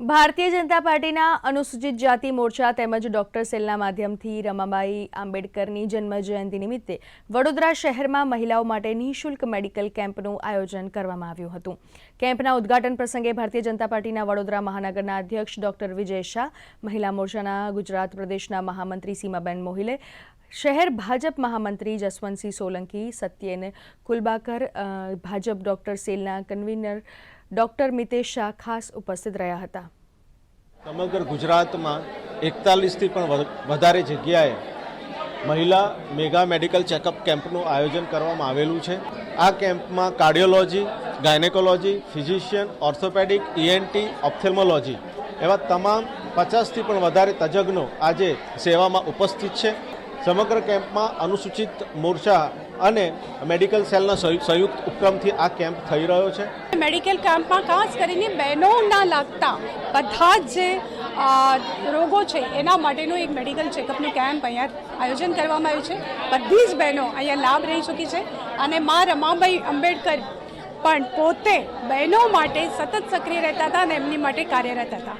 ભારતીય જનતા પાર્ટીના અનુસૂચિત જાતિ મોરચા તેમજ ડોક્ટર સેલના માધ્યમથી રમાબાઈ આંબેડકરની જન્મજયંતિ નિમિત્તે વડોદરા શહેરમાં મહિલાઓ માટે નિઃશુલ્ક મેડિકલ કેમ્પનું આયોજન કરવામાં આવ્યું હતું। કેમ્પના ઉદ્ઘાટન પ્રસંગે ભારતીય જનતા પાર્ટીના વડોદરા મહાનગરના અધ્યક્ષ ડોક્ટર વિજય શાહ, મહિલા મોરચાના ગુજરાત પ્રદેશના મહામંત્રી સીમાબેન મોહિલે, શહેર ભાજપ મહામંત્રી જસવંતસિંહ સોલંકી, સત્યેન કુલબાકર, ભાજપ ડોક્ટર સેલના કન્વીનર ડોક્ટર મિતેશ શાહ ખાસ ઉપસ્થિત રહ્યા હતા। સમગ્ર ગુજરાતમાં 41થી પણ વધારે જગ્યાએ મહિલા મેગા મેડિકલ ચેકઅપ કેમ્પનું આયોજન કરવામાં આવેલું છે। આ કેમ્પમાં cardiology, gynaecology, physician, orthopaedic, ENT, ઓપ્થેલ્મોલોજી એવા તમામ 50થી પણ વધારે તજજ્ઞો આજે સેવામાં ઉપસ્થિત છે। સમગ્ર કેમ્પમાં અનુસૂચિત મોરચા અને મેડિકલ સેલના સંયુક્ત ઉપક્રમથી આ કેમ્પ થઈ રહ્યો છે। મેડિકલ કેમ્પમાં ખાસ કરીને બહેનોના લાગતા બધા જ જે રોગો છે એના માટેનું એક મેડિકલ ચેકઅપનું કેમ્પ અહીંયા આયોજન કરવામાં આવ્યું છે। બધી જ બહેનો અહીંયા લાભ રહી ચૂકી છે અને મા રમાબાઈ આંબેડકર પણ પોતે બહેનો માટે સતત સક્રિય રહેતા હતા અને એમની માટે કાર્યરત હતા।